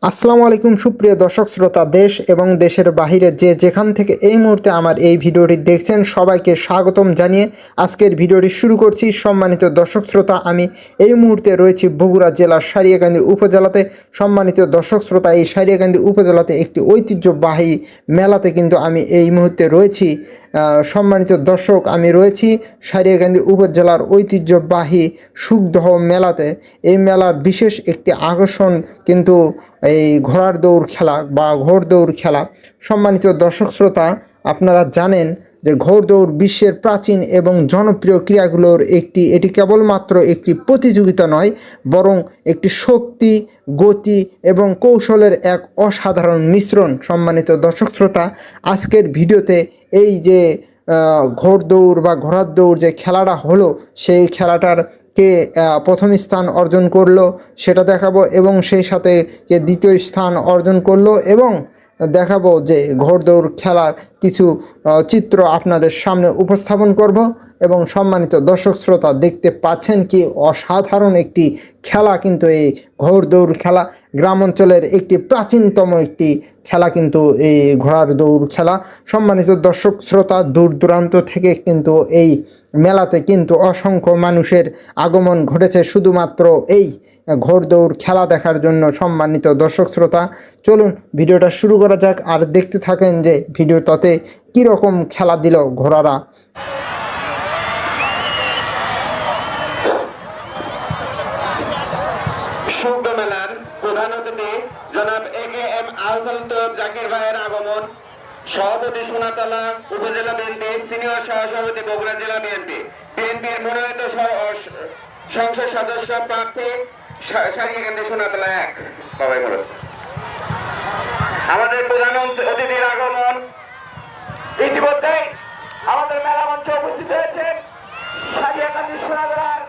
আসসালামু আলাইকুম সুপ্রিয় দর্শক শ্রোতা, দেশ এবং দেশের বাহিরে যে যেখান থেকে এই মুহূর্তে আমার এই ভিডিওটি দেখছেন সবাইকে স্বাগতম জানিয়ে আজকের ভিডিওটি শুরু করছি। সম্মানিত দর্শক শ্রোতা, আমি এই মুহূর্তে রয়েছি বগুড়া জেলার সারিয়াকান্দি উপজেলাতে। সম্মানিত দর্শক শ্রোতা, এই সারিয়াকান্দি উপজেলাতে একটি ঐতিহ্যবাহী মেলাতে কিন্তু আমি এই মুহূর্তে রয়েছি। সম্মানিত দর্শক, আমি রয়েছি সারিয়াকান্দি উপজেলার ঐতিহ্যবাহী সুখদহ মেলাতে। এই মেলার বিশেষ একটি আকর্ষণ কিন্তু এই ঘোড়ার দৌড় খেলা বা ঘোড়দৌড় খেলা। সম্মানিত দর্শক শ্রোতা, আপনারা জানেন যে ঘোড়দৌড় বিশ্বের প্রাচীন এবং জনপ্রিয় ক্রীড়াগুলোর একটি। এটি কেবলমাত্র একটি প্রতিযোগিতা নয়, বরং একটি শক্তি, গতি এবং কৌশলের এক অসাধারণ মিশ্রণ। সম্মানিত দর্শক শ্রোতা, আজকের ভিডিওতে এই যে ঘোড়দৌড় বা ঘোড়ার দৌড় যে খেলাটা হলো, সেই খেলাটার কে প্রথম স্থান অর্জন করলো সেটা দেখাবো, এবং সেই সাথে কে দ্বিতীয় স্থান অর্জন করলো, এবং দেখাবো যে ঘোড়দৌড় খেলার কিছু চিত্র আপনাদের সামনে উপস্থাপন করব। এবং সম্মানিত দর্শক শ্রোতা, দেখতে পাচ্ছেন কি অসাধারণ একটি খেলা কিন্তু এই ঘোড়দৌড় খেলা। গ্রাম অঞ্চলের একটি প্রাচীনতম একটি খেলা কিন্তু এই ঘোড়ার দৌড় খেলা। সম্মানিত দর্শক শ্রোতা, দূর দূরান্ত থেকে কিন্তু এই মেলাতে কিন্তু অসংখ্য মানুষের আগমন ঘটেছে শুধুমাত্র এই ঘোড়দৌড় খেলা দেখার জন্য। সম্মানিত দর্শক শ্রোতা, চলুন ভিডিওটা শুরু করা যাক, আর দেখতে থাকেন যে ভিডিওটাতে কীরকম খেলা দিল ঘোড়ারা। মেলার প্রধান অতিথি জনাব AKM আহসান তৈয়ব জাকির ভাইয়ের আগমন। সভাপতি সোনাতলা উপজেলা বিএনপি, সিনিয়র সহসভাপতি বগুড়া জেলা বিএনপি, বিএনপির মনোনীত সংসদ সদস্য প্রার্থী সারিয়াকান্দি সোনাতলা 1 সবাই বলে। আমাদের প্রধান অতিথির আগমন। ইতিমধ্যে আমাদের মেলা মঞ্চে উপস্থিত হয়েছেন সারিয়াকান্দি সোনাতলার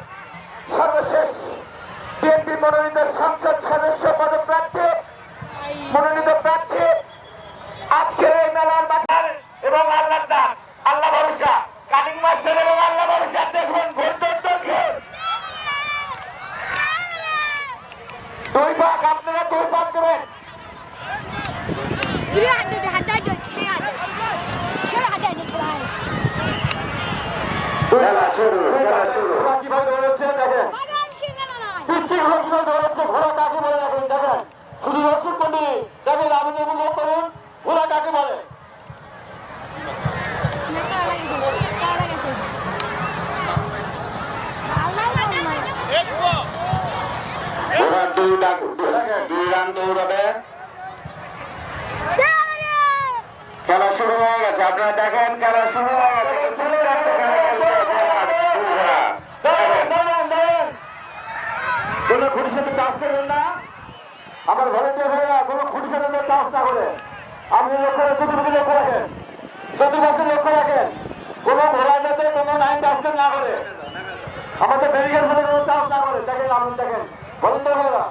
সর্বশেষ বিএনপি মনোনীত সংসদ সদস্য পদপ্রার্থী, মনোনীত প্রার্থী। আজকের এই মেলার মাথার এবং আল্লাহ ভরসা কাটিং মাস্টার এবং আল্লাহ ভরসা। দেখুন দুই ভাগ, আপনারা দুই ভাগ দেবেন। কিভাবে দৌড়াচ্ছে দেখেন, কিভাবে দৌড়াচ্ছে। ঘোড়া কাকে বলে দেখেন, দেখেন শুধু দর্শক মন্ডলী দেখেন, আমি যেগুলো করুন ঘোড়া কাকে বলে। দুই রান দৌড়াবে। খেলা শুরু হয়ে গেছে, আপনারা দেখেন খেলা শুরু হয়ে গেছে। কোনো খুঁটির সাথে চাষ করবেন না, আমার ভলেন্টিয়ার ভাইরা কোনো খুঁটির সাথে চাষ না করে আপনি লক্ষ্য চতুর্দিকে লক্ষ্য রাখেন, চতুর্পাশে লক্ষ্য রাখেন, কোনো ঘোড়া যাতে কোনো লাইন চাষ না করে, আমাদের ব্যারিকেড সাথে কোনো চাষ না করে। দেখেন আপনি দেখেন ভলেন্টিয়ার ভাইরা,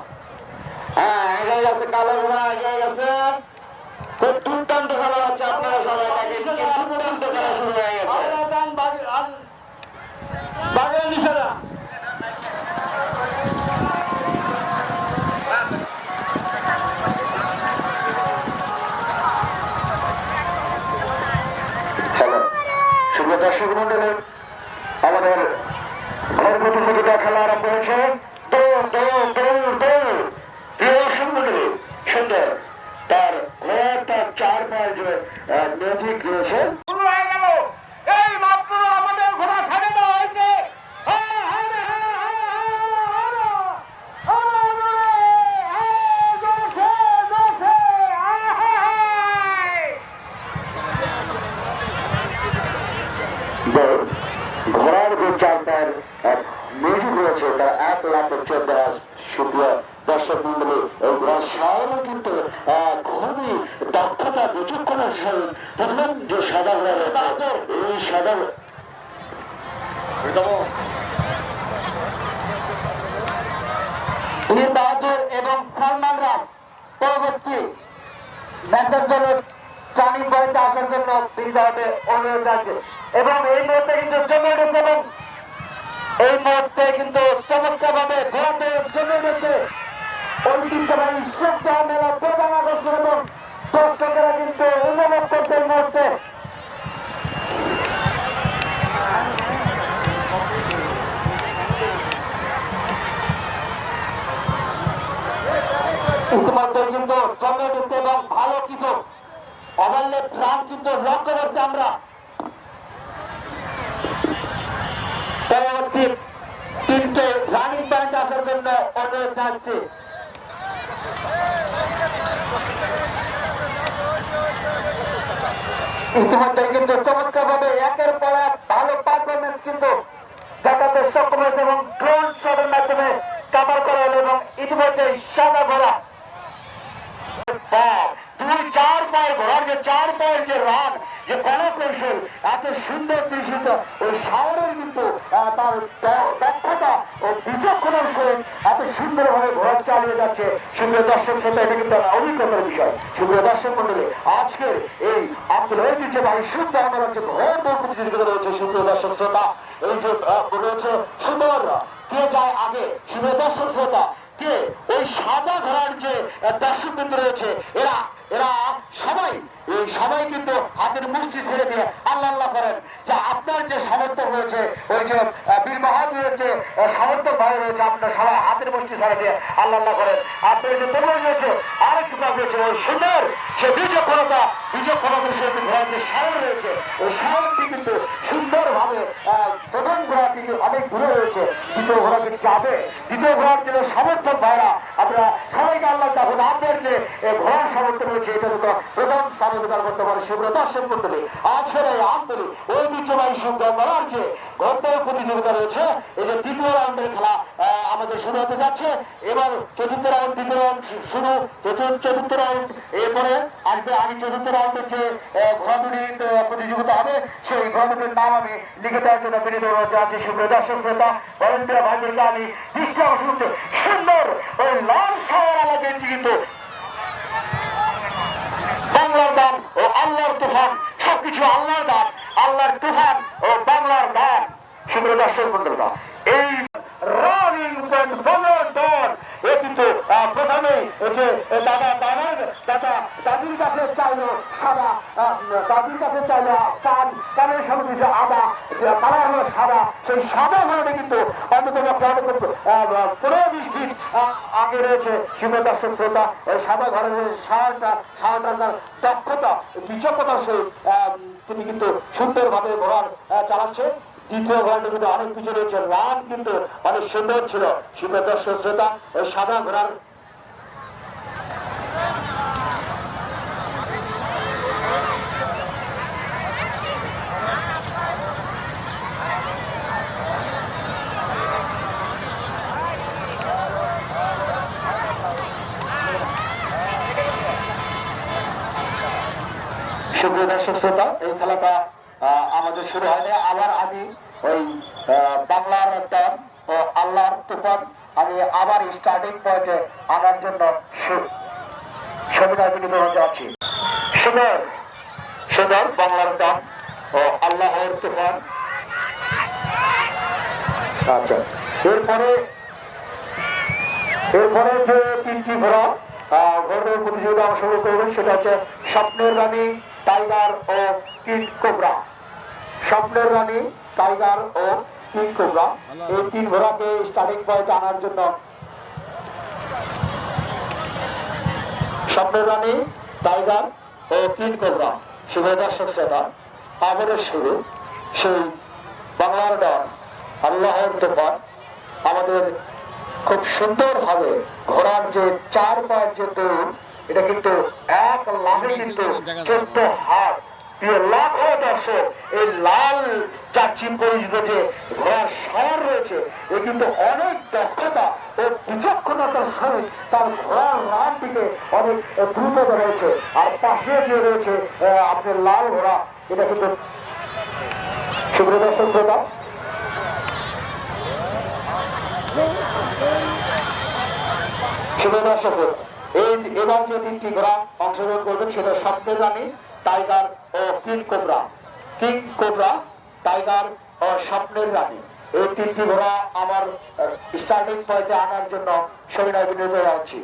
হ্যাঁ এগিয়ে গেছে, কালো ঘোড়া এগিয়ে গেছে। খুব দুর্দান্ত খেলা হচ্ছে, আপনারা সবাই দেখেন দুর্দান্ত খেলা শুরু হয়ে গেছে। বাগের নিশানা দর্শক মন্ডলী, আমাদের ঘর প্রতিযোগিতা খেলা আরম্ভ হয়েছে। সুন্দর তার ঘোড়ার তার 4 পায়ে যে ম্যাজিক রয়েছে। এই মাত্র আমাদের ঘোড়া ছাড়ে দেওয়া হয়েছে। ঘোড়ার যে 4 পায়ের মিউজিক রয়েছে তার 1,14,000। সুপ্রিয় দর্শক মন্ডলী, এই ঘোড়ার সারানো কিন্তু খুবই দক্ষতা বিচক্ষণের সহিত প্রথম যে সাদা ঘোড়া রয়েছে, এই সাদা বাহাদুর এবং সালমান রাজ পরবর্তী ম্যাচের জন্য টার্নিং পয়েন্টে আসার জন্য বিনীতভাবে অনুরোধ আছে। এবং এই মুহূর্তে কিন্তু জমে উঠেছে, এবং এই মুহূর্তে কিন্তু চমৎকার ভাবে ঘোরাতে জমে উঠেছে ঐতিহ্যবাহী সুখদহ মেলা। ইতিমধ্যে কিন্তু জমে উঠেছে এবং ভালো কিছু ওভারলেপ রান কিন্তু লক্ষ্য করছি আমরা। পরবর্তী টিমকে রানিং পয়েন্ট আসার জন্য অনুরোধ জানাচ্ছি। ইতিমধ্যে কিন্তু চমৎকার ভাবে একের পর এক ভালো পারফরমেন্স কিন্তু দেখাতে সক্ষম হয়েছে এবং ড্রোন শটের মাধ্যমে কাভার করা হলো এবং ইতিমধ্যে সাদা ঘোড়া 2-4 পায়ের ঘোড়ার যে 4 পায়ের যে রান যে কৌশল এত সুন্দর দৃশ্য ওই শহরের কিন্তু তার দক্ষতা ও বিচক্ষণার সহিত এত সুন্দরভাবে ঘোড়া চালিয়ে যাচ্ছে। সুপ্রিয় দর্শক শ্রোতা, এটা কিন্তু অভিজ্ঞতার বিষয়। সুপ্রিয় দর্শক মন্ডলী, আজকের এই আমাদের ঐতিহ্যবাহী শুদ্ধ আমার যে ঘোড় দৌড় প্রতিযোগিতা রয়েছে, সুপ্রিয় দর্শক শ্রোতা, এই যে রয়েছে সুন্দর কে যায় আগে। সুপ্রিয় দর্শক শ্রোতা, কে ওই সাদা ঘোড়ার যে দর্শক বিন্দু রয়েছে এরা সবাই কিন্তু হাতের মুষ্টি ছেড়ে দিয়ে আল্লাহ আল্লাহ করেন যে আপনার যে সমর্থক রয়েছে, ওই যে বীর বাহাদুরের যে সমর্থক ভাই রয়েছে, আপনার সবাই হাতের মুষ্টি ছেড়ে দিয়ে আল্লাহ আল্লাহ করেন। আপনার যে তরুণ রয়েছে আরেকটু কাজ রয়েছে, ওই সুন্দর সে বিচক্ষণতার সে ঘোড়ার যে সায়ন রয়েছে, ওই সায়নটি কিন্তু সুন্দরভাবে প্রথম ঘোড়াটি অনেক দূরে রয়েছে, দ্বিতীয় ঘোড়াটি যাবে। দ্বিতীয় ঘোড়ার যে সমর্থক ভাইরা, আপনারা সবাইকে আল্লাহ দেখুন আপনার যে ঘোড়ার সমর্থন রয়েছে এটা তো প্রথম স্থান অধিকার করতে পারে। সুব্রত দর্শক মন্ডলী, আজকের এই আন্তরিক ঐতিহ্যবাহী সুন্দর মেলার যে গন্তব্য প্রতিযোগিতা রয়েছে, এই যে দ্বিতীয় রাউন্ডের খেলা আমাদের শুরু হতে যাচ্ছে। এবার চতুর্থ রাউন্ড, দ্বিতীয় রাউন্ড শুরু, চতুর্থ রাউন্ড এরপরে আসবে। আমি চতুর্থ রাউন্ডের যে ঘোড়া দুটির প্রতিযোগিতা হবে সেই ঘোড়া দুটির নাম আমি লিখে দেওয়ার জন্য বিনীত অনুরোধ জানাচ্ছি। সুব্রত দর্শক শ্রোতা, ভলেন্টিয়ার ভাইদেরকে আমি দৃষ্টি আকর্ষণ করতে সুন্দর ওই লাল শহর আলাদা কিন্তু বাংলার দান ও আল্লাহর তুফান, সবকিছু আল্লাহর দান, আল্লাহর তুফান ও বাংলার দান। সুন্দর দর্শক বন্ধুরা, এই রানিং পয়েন্ট বাংলার দান এ কিন্তু প্রথমেই যে দাদির কাছে চাইলো সাদা, দাদির কাছে চাইলো কানের সঙ্গে দিয়েছে আদা, কালার হলো সাদা। সেই সাদা ধরনের কিন্তু অন্যতম 15-20 ফিট আগে রয়েছে। সুন্দর দর্শক শ্রোতা, এই সাদা ঘরের সারটার দক্ষতা বিচক্ষণতার সহিত তিনি কিন্তু সুন্দরভাবে ঘোড়ার চালাচ্ছে। দ্বিতীয় ঘোড়াটা কিন্তু অনেক পিছিয়ে রয়েছে, রান কিন্তু অনেক সুন্দর ছিল। সুন্দর দর্শক শ্রোতা, ওই সাদা ঘোড়ার সুপ্রিয় দর্শক শ্রোতা, এই খেলাটা আমাদের শুরু হয়নি। আবার আমি ওই বাংলার দান ও আল্লাহর তুফান আমি আবার স্টার্টিং পয়েন্টে আনার জন্য সবিনয় বিনীত আছি। সুন্দর বাংলার দান ও আল্লাহর তুফান। আচ্ছা, এরপরে যে তিনটি ঘোড়া ঘোড়ার প্রতিযোগিতা অংশগ্রহণ করবেন সেটা হচ্ছে স্বপ্নের রানী, টাইগার ও কিং কোবরা। স্বপ্নের রানী, টাইগার ও কিং কোবরা, এই তিন ঘোড়াকে স্টার্টিং পয়েন্টে আনার জন্য স্বপ্নের রানী, টাইগার ও কিং কোবরা। শুভ দর্শক শ্রোতা, আবারও শুরু সেই বাংলার ডান আল্লাহর তুফান। আমাদের খুব সুন্দর ভাবে ঘোড়ার যে 4 পায়ের যে দৌড়, এটা কিন্তু এক লাভে কিন্তু 14 হাত। লাখো দর্শক, এই লাল চারচি পরিচিত যে ঘোড়ার সার রয়েছে এ কিন্তু অনেক দক্ষতা ও বিচক্ষণতার সহিত তার ঘোড়ার রানটিকে অনেক দ্রুততা রয়েছে। আর পাশে যে রয়েছে আপনার লাল ঘোড়া, এটা কিন্তু সুপ্রিয় দর্শক শ্রোতা, সুপ্রিয় দর্শক শ্রোতা, এবার যে তিনটি ঘোড়া অংশগ্রহণ করবেন সেটা স্বপ্নের রানী, টাইগার ও king cobra. King cobra, tiger ও স্বপ্নের রানী, এই তিনটি ঘোড়া আমার স্টার্টিং পয়েন্টে আনার জন্য সবিনয় বিনীত হচ্ছি।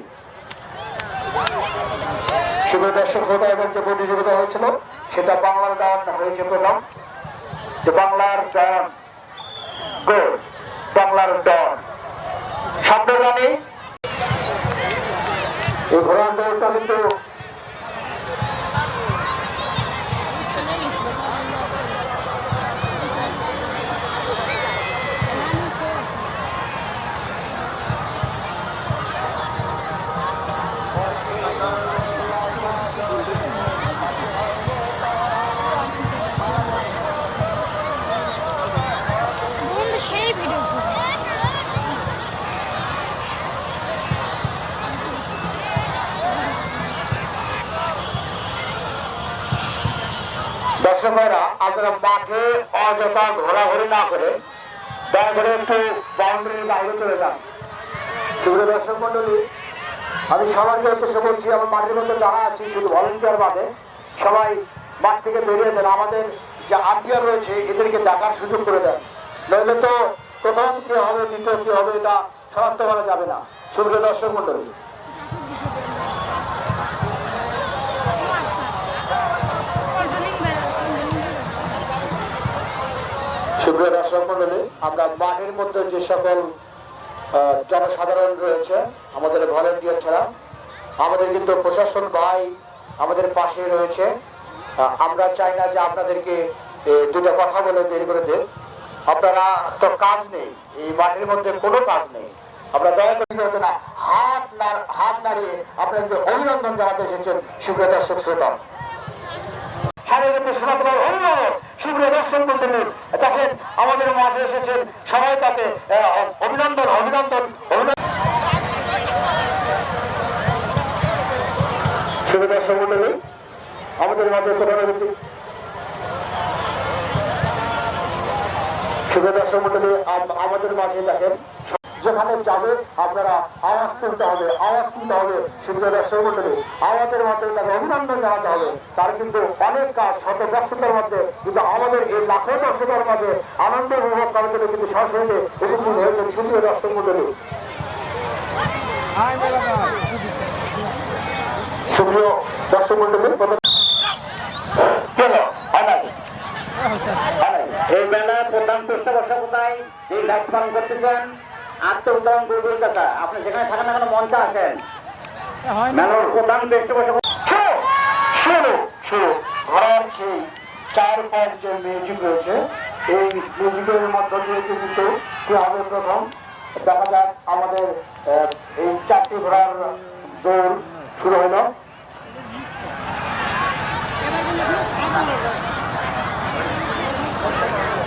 সুপ্রিয় দর্শক শ্রোতা, এবং যে প্রতিযোগিতা হয়েছিল সেটা বাংলার গান হয়েছে প্রথম, যে বাংলার গান গোল, বাংলার ডন স্বপ্নের রানী। এই ঘোড়ার দৌড়টা কিন্তু সেই ভিডিও দর্শক ভাইরা, আপনারা মাঠে অযথা ঘোরাঘুরি না করে দয়া করে একটু বাউন্ডারির বাইরে চলে যান। সুপ্রিয় দর্শক মন্ডলী, আমি সবাইকে উদ্দেশ্য বলছি, আমার মাঠের মধ্যে যারা আছি শুধু ভলেন্টিয়ার বাদে সবাই মাঠ থেকে বেরিয়ে দেন। আমাদের যে আম্পায়ার রয়েছে এদেরকে ডাকার সুযোগ করে দেন, নইলে তো প্রথম কি হবে দ্বিতীয় কি হবে এটা শনাক্ত করা যাবে না। সুপ্রিয় দর্শক মন্ডলী, সুপ্রিয় দর্শক মন্ডলী, আমরা মাঠের মধ্যে যে সকল জনসাধারণ রয়েছে, আমাদের ভলেন্টিয়ার ছাড়া আমাদের কিন্তু প্রশাসন ভাই আমাদের পাশে রয়েছে। আমরা চাই না যে আপনাদেরকে দুটো কথা বলে বের করে দেন। আপনারা তো কাজ নেই, এই মাঠের মধ্যে কোনো কাজ নেই। আমরা দয়া করে না হাত নাড়িয়ে আপনাদেরকে অভিনন্দন জানাতে এসেছেন। সুপ্রিয় দর্শক শ্রোতা, সুপ্রিয় দর্শক মন্ডলী, দেখেন আমাদের মাঠে এসেছেন সবাই, তাকে অভিনন্দন অভিনন্দন অভিনন্দন। সুপ্রিয় দর্শক মন্ডলী, আমাদের মাঠে প্রধান অতিথি, সুপ্রিয় দর্শক মন্ডলী, আমাদের মাঝে দেখেন যেখানে যাবে আপনারা আওয়াজ তুলতে হবে, আওয়াজ তুলতে হবে। সুপ্রিয় দর্শক মন্ডলী, আওয়াজের মাধ্যমে তাকে অভিনন্দন জানাতে হবে। তার কিন্তু অনেক কাজ, শত ব্যস্ততার মধ্যে কিন্তু আমাদের এই লাখো দর্শকের মাঝে আনন্দ উপভোগ করার জন্য কিন্তু সরাসরি উপস্থিত হয়েছেন। সুপ্রিয় দর্শক মন্ডলী, সুপ্রিয় দর্শক মন্ডলী, এই মেলার প্রধান পৃষ্ঠপোষকতায় যে দায়িত্ব পালন করতেছেন আত্মউত্তরণ গুরুগুল চাচা, আপনি যেখানে থাকেন না কেন মঞ্চে আসেন। মেলার প্রধান পৃষ্ঠপোষক ঘোড়ার সেই 4 যে মিউজিক রয়েছে, এই মিউজিকের মধ্য দিয়ে কিন্তু কি হবে প্রথম দেখা যাক। আমাদের এই 4টি ঘোড়ার দৌড় শুরু হলো।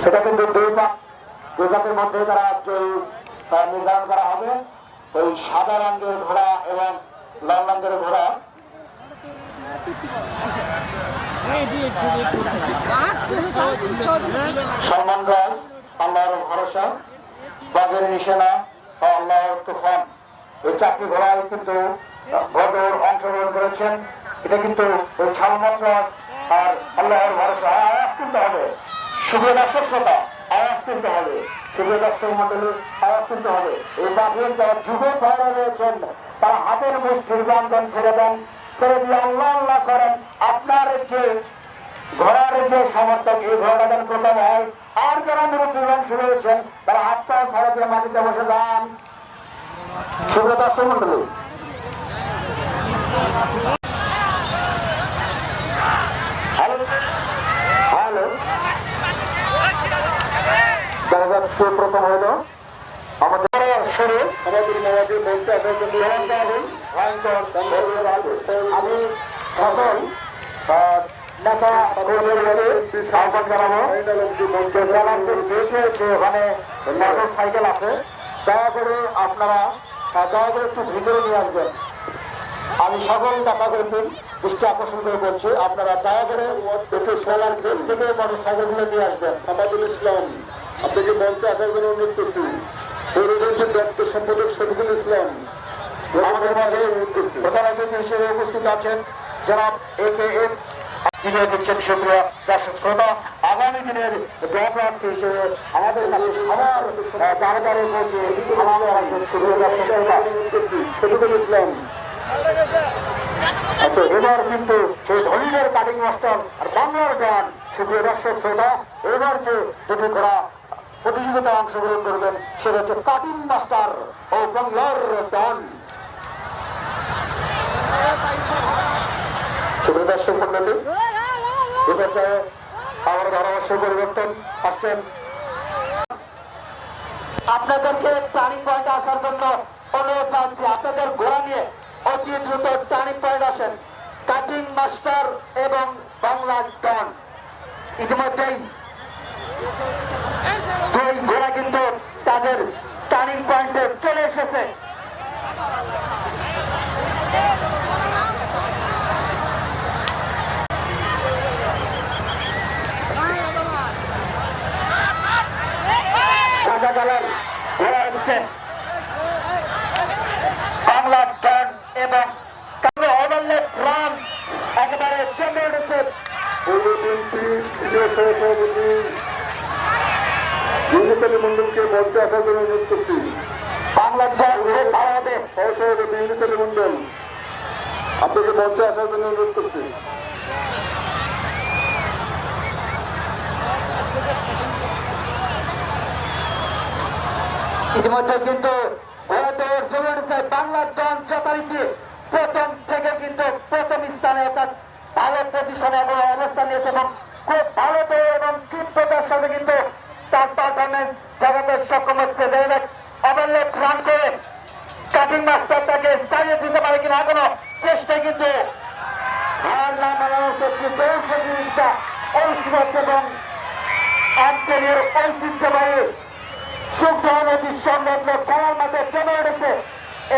এটা কিন্তু দুই পাকের মধ্যে তারা নির্ধারণ করা হবে। ওই সাদা রঙের ঘোড়া এবং লাল রঙের ঘোড়া সলমান রাজ, আল্লাহর ভরসা, বাঘের নিশানা, আল্লাহর তুফান, এই 4টি ঘোড়ায় কিন্তু ভোটর অংশগ্রহণ করেছেন। এটা কিন্তু ওই সলমান রাজ আর আল্লাহর ভরসা। আওয়াজ তুলতে হবে সুপ্রিয় দর্শক শ্রোতা, আওয়াজ তুলতে হবে। সুপ্রিয় দর্শক মন্ডলী, আওয়াজ তুলতে হবে। এই মাঠের যারা যুবক ভাইরা রয়েছেন তারা হাতের মুষ্টির বন্ধন ছেড়ে দেন, ছেড়ে দিয়ে আল্লাহ আল্লাহ করেন। আপনার যে ঘোড়ার যে সমর্থক, এই ঘোড়াটা যেন প্রথম হয়। আর যারা মুরব্বী অংশ রয়েছেন তারা হাত পা ছাড়া দিয়ে মাটিতে বসে যান। সুপ্রিয় দর্শক মন্ডলী, প্রথম হইল আমাদের শুরু। আমাদের নবাবের মঞ্চে আসার জন্য আমি সকল নেতা ওখানে মোটর সাইকেল আছে, দয়া করে আপনারা দয়া করে একটু ভিতরে নিয়ে আসবেন। আমি সকল নেতা কর্মীর দৃষ্টি আকর্ষণ করে বলছি, আপনারা দয়া করে একটু সোলার গেট থেকে মোটর সাইকেল গুলো নিয়ে আসবেন। সামাদুল ইসলাম আপনাকে মঞ্চে আসার জন্য অনুরোধ করছি। পৌরদন্তের দপ্তর সম্পাদক শফিকুল ইসলাম আমাদের মাঝে প্রধান অতিথি হিসেবে উপস্থিত আছেন জনাব AKM দিনে দিচ্ছেন। সুপ্রিয় দর্শক শ্রোতা, আগামী দিনের দয়াপ্রার্থী হিসেবে আমাদের কাছে সবার দ্বারে দ্বারে পৌঁছে সালাম জানাচ্ছেন। সুপ্রিয় দর্শক শ্রোতা, শফিকুল ইসলাম। আচ্ছা, এবার কিন্তু সেই ধনীদের কাটিং মাস্টার আর বাংলার গান। সুপ্রিয় দর্শক শ্রোতা, এবার যে দুটি ঘোড়া প্রতিযোগিতায় অংশগ্রহণ করবেন সেটা হচ্ছে কাটিং মাস্টার ও বাংলার গান। শুভ দর্শক মন্ডলী, এ পর্যায়ে আমার ধারাভাষ্য পরিবর্তন আসছেন। আপনাদেরকে টার্নিং পয়েন্টে আসার জন্য অনুরোধ জানাচ্ছি। আপনাদের ঘোড়া নিয়ে অতি দ্রুত টার্নিং পয়েন্ট আসেন। কাটিং মাস্টার এবং বাংলা ডন ইতিমধ্যেই দুই ঘোড়া কিন্তু তাদের টার্নিং পয়েন্টে চলে এসেছে। সাদা কালার ঘোড়া হচ্ছে বাংলা ডন এবং একেবারে জমে উঠেছে। সিনিয়র সহসভাপতি ইউনুস আলী মন্ডলকে মঞ্চে আসার জন্য অনুরোধ করছি। বাংলা ডন সহসভাপতি ইউনুস আলী মন্ডল, আপনাকে মঞ্চে আসার জন্য অনুরোধ করছি। ইতিমধ্যে কিন্তু বাংলা ডন যথারীতি প্রথম থেকে কিন্তু প্রথম স্থানে অর্থাৎ ভালো পজিশনে অবস্থান নিয়েছে এবং খুব ভালো দৌড় এবং তীব্রতার সাথে কিন্তু তার পারফরমেন্স দেখাতে সক্ষম হচ্ছে। ওভারলেপ রান করে কাটিং মাস্টার তাকে ছাড়িয়ে দিতে পারে কিনা এখনো চেষ্টায় কিন্তু হার না মানানোর ক্ষেত্রে দৌড় প্রতিযোগিতা অনুষ্ঠিত হচ্ছে এবং অঞ্চলের ঐতিহ্যবাহী সুগ্ধ নদীর সংলগ্ন খেলার মাঠে জমে উঠেছে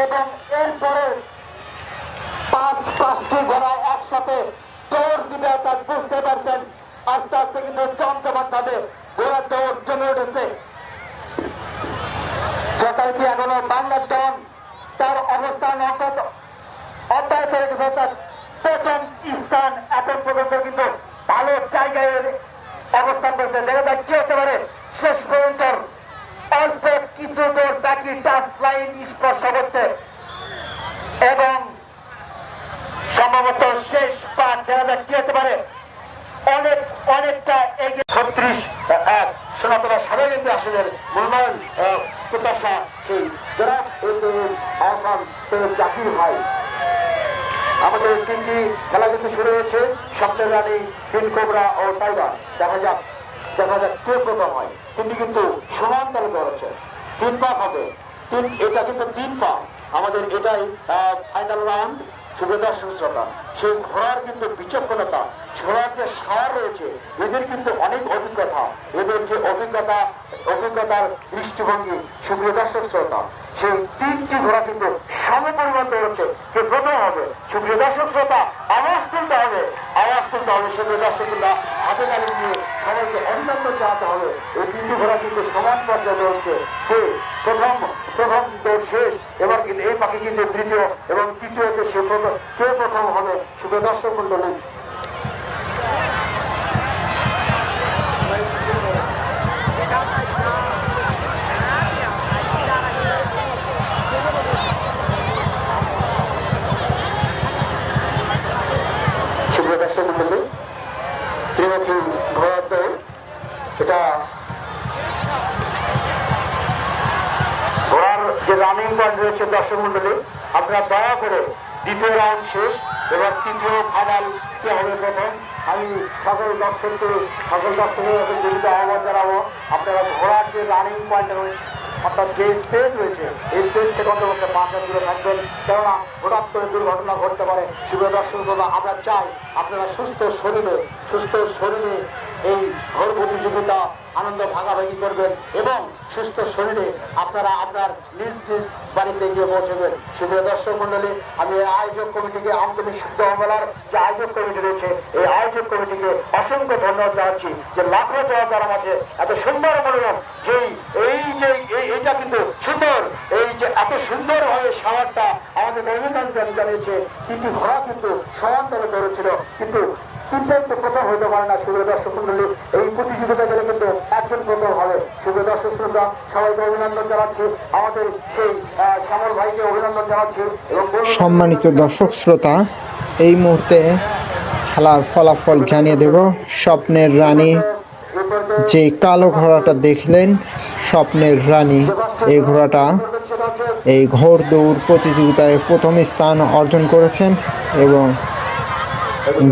এবং এরপরে পাঁচটি ঘোড়া একসাথে দৌড় দিবে অর্থাৎ বুঝতে পারছেন আস্তে আস্তে কিন্তু জমজমাট ভাবে ঘোড়া দৌড় জমে উঠেছে। যথারীতি এখনো বাংলা ডন তার অবস্থান অব্যাহত রেখেছে অর্থাৎ প্রথম স্থান এখন পর্যন্ত কিন্তু ভালো জায়গায় অবস্থান করেছে। দেখা যাক কি হতে পারে শেষ পর্যন্ত। অল্প কিছু দূর বাকি টাচ লাইন স্পর্শ করতে এবং সম্ভবত শেষ পাঠ দেখা যাক কি হতে পারে। অনেকটা এগিয়ে 36-1 সনাতনা সবাই কিন্তু আসলে মূল্যায়ন প্রত্যাশা সেই যারা আহসান জাকির ভাই। আমাদের তিনটি খেলা কিন্তু শুরু হয়েছে। স্বপ্নের রানী, তিন কোবরা ও টাইগার। দেখা যাক কে প্রথম হয়। তিনটি কিন্তু সমান তালে দৌড়াচ্ছে। 3 পাক হবে, এটা কিন্তু 3 পাক। আমাদের এটাই ফাইনাল রাউন্ড। সুপ্রদর্শন শ্রোতা, সেই ঘোড়ার কিন্তু বিচক্ষণতা, ঘোড়ার যে সার রয়েছে, এদের কিন্তু অনেক অভিজ্ঞতা, এদের যে অভিজ্ঞতার দৃষ্টিভঙ্গি। সুপ্রিয় দর্শক শ্রোতা, সেই 3টি ঘোড়া কিন্তু সমপরিমাণ দৌড়চ্ছে। কে প্রথম হবে? সুপ্রিয় দর্শক শ্রোতা, আওয়াজ তুলতে হবে। সুপ্রিয় দর্শকরা হাতে তালি দিয়ে সবাইকে অভিনন্দন জানাতে হবে। এই 3টি ঘোড়া কিন্তু সমান পর্যায়ে দৌড়ছে। কে প্রথম দৌড় শেষ, এবার কিন্তু এই পাখি কিন্তু তৃতীয় এবং তৃতীয়তে সে কে প্রথম হবে? সুপ্রিয় দর্শক মন্ডলী, ত্রিমুখী ঘোড়ার দৌড়, এটা ঘোড়ার যে রানিং পয়েন্ট রয়েছে। দর্শক মন্ডলী, আপনারা দয়া করে দ্বিতীয় রাউন্ড শেষ, এবার তৃতীয় ফাইনাল কে হবে প্রথম। আমি সকল দর্শকের বিভিন্ন আহ্বান জানাবো, আপনারা ঘোড়ার যে রানিং পয়েন্ট রয়েছে অর্থাৎ যে স্পেস রয়েছে এই স্পেস থেকে অন্তত 5 হাত দূরে থাকবেন, কেননা হঠাৎ করে দুর্ঘটনা ঘটতে পারে। শুভ দর্শক, আমরা চাই আপনারা সুস্থ শরীরে এই ঘোর প্রতিযোগিতা আনন্দ ভাগাভাগি করবেন এবং সুস্থ শরীরে আপনারা আপনার নিজ বাড়িতে গিয়ে পৌঁছবেন। শুভ দর্শক মন্ডলী, আমি আয়োজক কমিটিকে, আন্তরিক শুদ্ধ মেলার যে আয়োজক কমিটি রয়েছে এই আয়োজক কমিটিকে অসংখ্য ধন্যবাদ জানাচ্ছি যে লাখো জনতার মাঝে এত সুন্দর মনোরম এইটা কিন্তু সুন্দর, এই যে এত সুন্দরভাবে সাওয়ারটা আমাদের অভিনন্দন জানিয়েছে। 3টি ঘোড়া কিন্তু সমান্তরে দৌড়েছিল, কিন্তু 3টাই তো প্রথম হইতে পারে না। শুভ দর্শক মন্ডলী, এই প্রতিযোগিতা গেলে কিন্তু একজন প্রথম হবে। শুভ দর্শক শ্রোতা, সবাইকে অভিনন্দন জানাচ্ছি, আমাদের সেই শ্যামল ভাইকে অভিনন্দন জানাচ্ছি এবং সম্মানিত দর্শক শ্রোতা, এই মুহূর্তে খেলার ফলাফল জানিয়ে দেব। স্বপ্নের রানী, যে কালো ঘোড়াটা দেখলেন, স্বপ্নের রানী, এই ঘোড়াটা এই ঘোড় দৌড় প্রতিযোগিতায় প্রথম স্থান অর্জন করেছেন এবং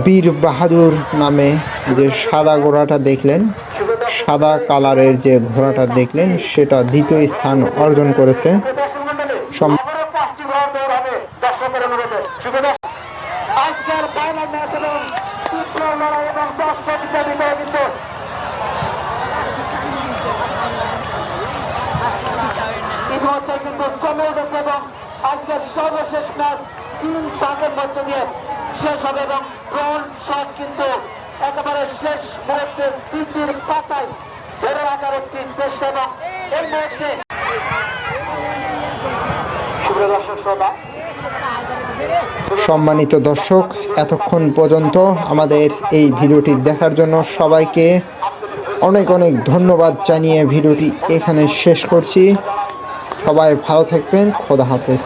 বীর বাহাদুর নামে যে সাদা ঘোড়াটা দেখলেন, সাদা কালারের যে ঘোড়াটা দেখলেন, সেটা দ্বিতীয় স্থান অর্জন করেছে। আবারও 5টি ঘোড়া দৌড় হবে দর্শকের অনুরোধে। আজকের ফাইনাল ম্যাচ এবং তীব্র লড়াই এবং দর্শক জানিত কিন্তু ইতিমধ্যে কিন্তু জমে উঠেছে এবং আজকের সর্বশেষ ম্যাচ 3 ভাগের মধ্য দিয়ে শেষ হবে এবং ড্রোন শট কিন্তু একেবারে শেষ মুহূর্তে স্মৃতির পাতায় ধরে রাখার একটি চেষ্টা এবং এই মুহূর্তে সুপ্রিয় দর্শক শ্রোতা, সম্মানিত দর্শক, এতক্ষণ পর্যন্ত আমাদের এই ভিডিওটি দেখার জন্য সবাইকে অনেক অনেক ধন্যবাদ জানিয়ে ভিডিওটি এখানে শেষ করছি। সবাই ভালো থাকবেন। খোদা হাফেজ।